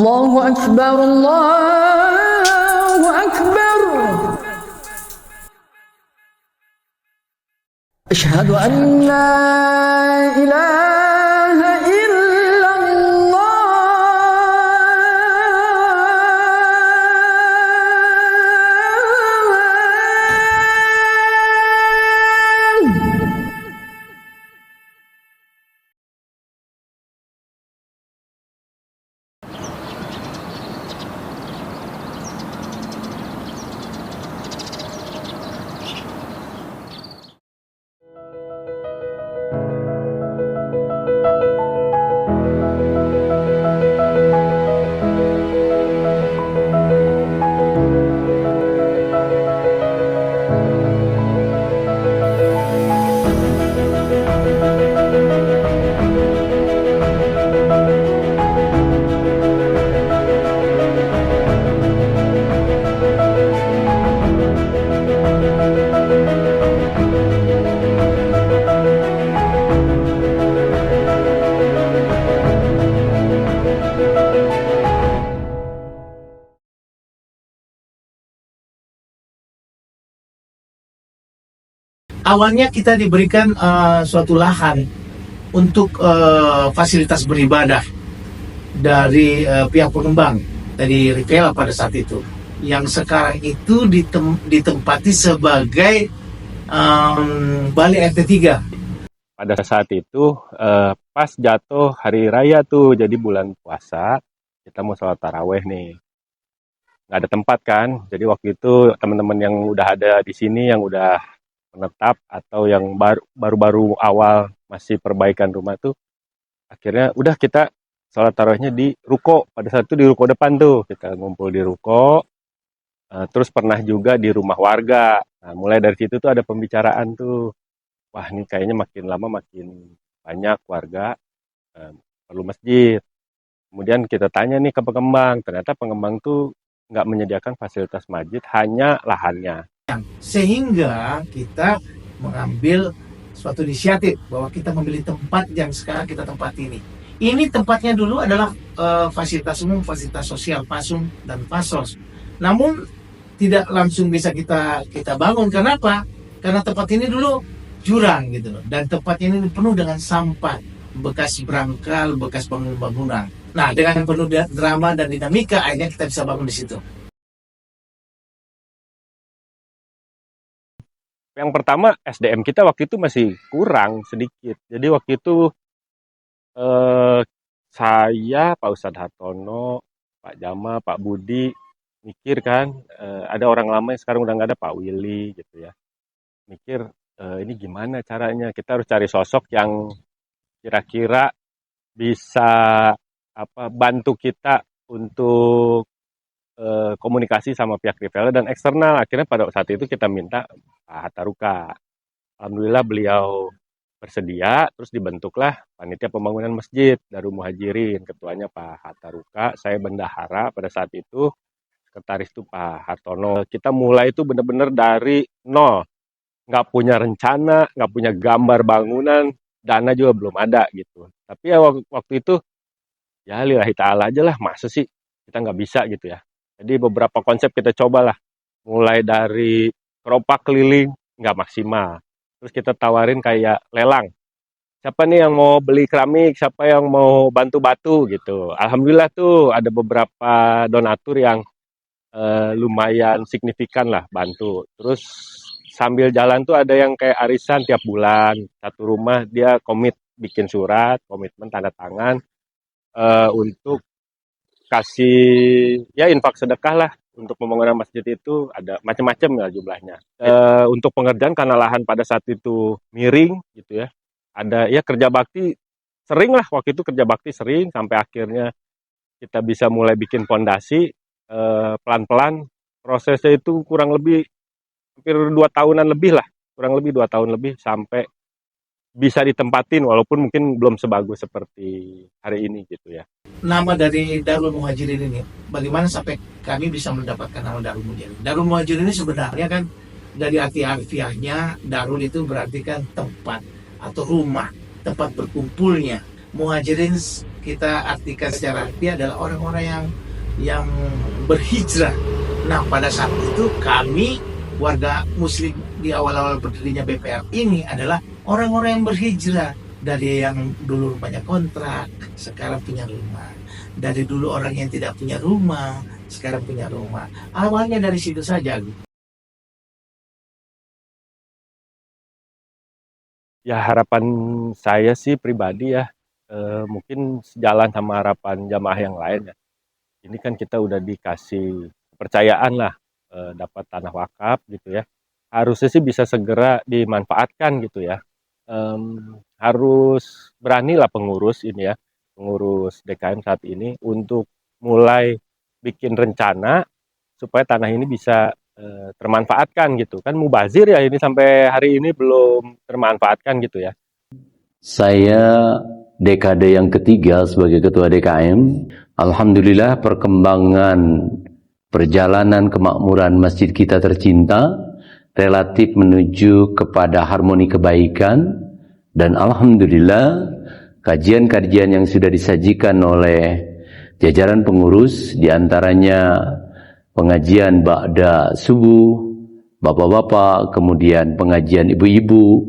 الله أكبر الله أكبر أشهد أن لا إله إلا الله. Awalnya kita diberikan suatu lahan untuk fasilitas beribadah dari pihak pengembang dari Rivela pada saat itu, yang sekarang itu ditempati sebagai Balai RT 3. Pada saat itu pas jatuh hari raya tuh, jadi bulan puasa, kita mau sholat taraweh nih. Nggak ada tempat kan, jadi waktu itu teman-teman yang udah ada di sini, yang udah menetap atau yang baru-baru awal masih perbaikan rumah tuh, akhirnya udah kita sholat tarawihnya di ruko. Pada saat itu di ruko depan tuh, kita ngumpul di ruko. Terus pernah juga di rumah warga. Nah, mulai dari situ tuh ada pembicaraan tuh, wah ini kayaknya makin lama makin banyak warga perlu masjid. Kemudian kita tanya nih ke pengembang, ternyata pengembang tuh nggak menyediakan fasilitas masjid, hanya lahannya. Sehingga kita mengambil suatu inisiatif bahwa kita memilih tempat yang sekarang kita tempati ini. Ini tempatnya dulu adalah fasilitas umum, fasilitas sosial, PASUM dan PASOS. Namun tidak langsung bisa kita bangun. Kenapa? Karena tempat ini dulu jurang gitu loh. Dan tempat ini penuh dengan sampah, bekas berangkal, bekas bangunan. Nah, dengan penuh drama dan dinamika, akhirnya kita bisa bangun di situ. Yang pertama, SDM kita waktu itu masih kurang sedikit. Jadi waktu itu saya, Pak Ustadz Hartono, Pak Jama, Pak Budi mikir kan, ada orang lama yang sekarang udah nggak ada, Pak Willy gitu ya. Mikir ini gimana caranya? Kita harus cari sosok yang kira-kira bisa bantu kita untuk komunikasi sama pihak Rivela dan eksternal. Akhirnya pada saat itu kita minta Pak Hatta Ruka. Alhamdulillah beliau bersedia, terus dibentuklah panitia pembangunan masjid Darul Muhajirin. Ketuanya Pak Hatta Ruka, saya bendahara pada saat itu, sekretaris itu Pak Hartono. Kita mulai itu benar-benar dari nol, nggak punya rencana, nggak punya gambar bangunan, dana juga belum ada gitu. Tapi ya waktu itu ya lillahi ta'ala aja lah, masa sih kita nggak bisa gitu ya. Jadi beberapa konsep kita cobalah, mulai dari keropak keliling nggak maksimal, terus kita tawarin kayak lelang, siapa nih yang mau beli keramik, siapa yang mau bantu batu gitu. Alhamdulillah tuh ada beberapa donatur yang lumayan signifikan lah bantu. Terus sambil jalan tuh ada yang kayak arisan tiap bulan, satu rumah dia komit bikin surat komitmen tanda tangan untuk kasih ya infak sedekah lah untuk pembangunan masjid. Itu ada macam-macam ya jumlahnya. Untuk pengerjaan karena lahan pada saat itu miring gitu ya, ada ya kerja bakti sering lah, waktu itu kerja bakti sering sampai akhirnya kita bisa mulai bikin fondasi pelan-pelan. Prosesnya itu kurang lebih hampir 2 tahunan lebih lah, kurang lebih 2 tahun lebih sampai bisa ditempatin, walaupun mungkin belum sebagus seperti hari ini gitu ya. Nama dari Darul Muhajirin ini, bagaimana sampai kami bisa mendapatkan nama Darul Muhajirin? Darul Muhajirin ini sebenarnya kan dari arti harfiahnya, Darul itu berarti kan tempat atau rumah, tempat berkumpulnya. Muhajirin kita artikan secara harfiah adalah orang-orang yang berhijrah. Nah, pada saat itu kami warga muslim di awal-awal berdirinya BPR ini adalah orang-orang yang berhijrah. Dari yang dulu rumahnya kontrak, sekarang punya rumah. Dari dulu orang yang tidak punya rumah, sekarang punya rumah. Awalnya dari situ saja. Ya harapan saya sih pribadi ya, mungkin sejalan sama harapan jamaah yang lain ya. Ini kan kita udah dikasih kepercayaan lah, dapat tanah wakaf gitu ya. Harusnya sih bisa segera dimanfaatkan gitu ya. Harus beranilah pengurus ini ya, pengurus DKM saat ini untuk mulai bikin rencana supaya tanah ini bisa termanfaatkan gitu kan. Mubazir ya, ini sampai hari ini belum termanfaatkan gitu ya. Saya dekade yang ketiga sebagai ketua DKM. Alhamdulillah perkembangan perjalanan kemakmuran masjid kita tercinta relatif menuju kepada harmoni kebaikan, dan alhamdulillah kajian-kajian yang sudah disajikan oleh jajaran pengurus, diantaranya pengajian ba'da subuh, bapak-bapak, kemudian pengajian ibu-ibu,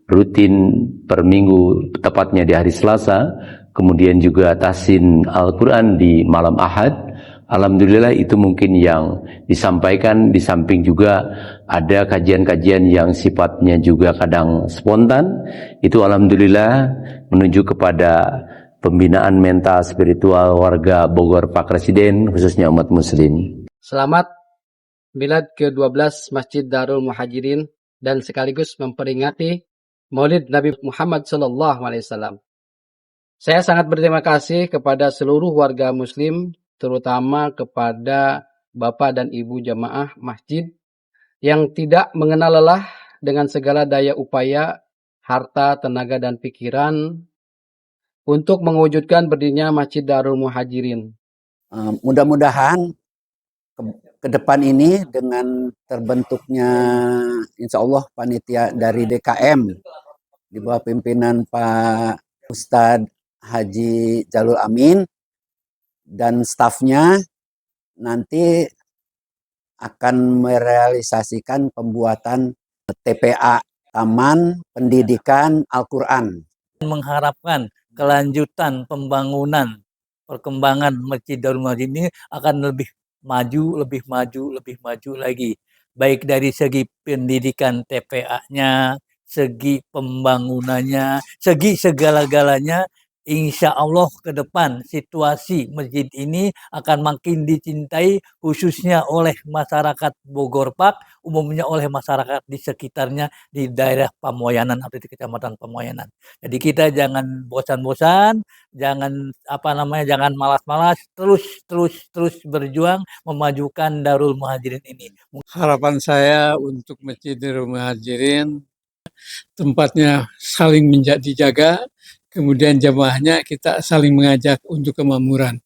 rutin per minggu, tepatnya di hari Selasa, kemudian juga tahsin Al-Quran di malam Ahad. Alhamdulillah itu mungkin yang disampaikan, di samping juga ada kajian-kajian yang sifatnya juga kadang spontan. Itu alhamdulillah menuju kepada pembinaan mental spiritual warga Bogor Pak Presiden, khususnya umat muslim. Selamat Milad ke-12 Masjid Darul Muhajirin dan sekaligus memperingati Maulid Nabi Muhammad SAW. Saya sangat berterima kasih kepada seluruh warga muslim, terutama kepada Bapak dan Ibu jamaah masjid yang tidak mengenal lelah dengan segala daya upaya, harta, tenaga, dan pikiran untuk mewujudkan berdirinya Masjid Darul Muhajirin. Mudah-mudahan ke depan ini dengan terbentuknya insya Allah panitia dari DKM di bawah pimpinan Pak Ustadz Haji Jalul Amin dan stafnya nanti akan merealisasikan pembuatan TPA, Taman Pendidikan Al-Quran. Mengharapkan kelanjutan pembangunan, perkembangan Masjid Darul Muhajirin ini akan lebih maju lagi. Baik dari segi pendidikan TPA-nya, segi pembangunannya, segi segala-galanya. Insya Allah ke depan situasi masjid ini akan makin dicintai khususnya oleh masyarakat Bogor Pak, umumnya oleh masyarakat di sekitarnya di daerah Pamoyanan atau di Kecamatan Pamoyanan. Jadi kita jangan bosan-bosan, jangan jangan malas-malas, terus berjuang memajukan Darul Muhajirin ini. Harapan saya untuk Masjid Darul Muhajirin tempatnya saling dijaga, kemudian jamaahnya kita saling mengajak untuk kemakmuran.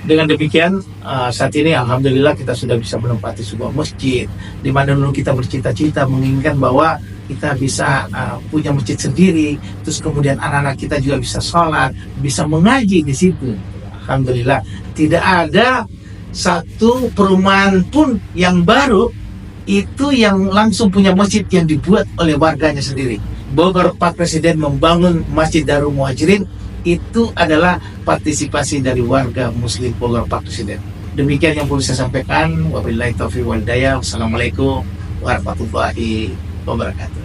Dengan demikian, saat ini alhamdulillah kita sudah bisa menempati sebuah masjid di mana dulu kita bercita-cita menginginkan bahwa kita bisa punya masjid sendiri, terus kemudian anak-anak kita juga bisa sholat, bisa mengaji di situ. Alhamdulillah, tidak ada satu perumahan pun yang baru itu yang langsung punya masjid yang dibuat oleh warganya sendiri. Bogor Pak Presiden membangun Masjid Darul Muhajirin itu adalah partisipasi dari warga muslim Bogor Pak Presiden. Demikian yang perlu saya sampaikan. Wabillahi taufiq wal hidayah. Wassalamualaikum warahmatullahi wabarakatuh.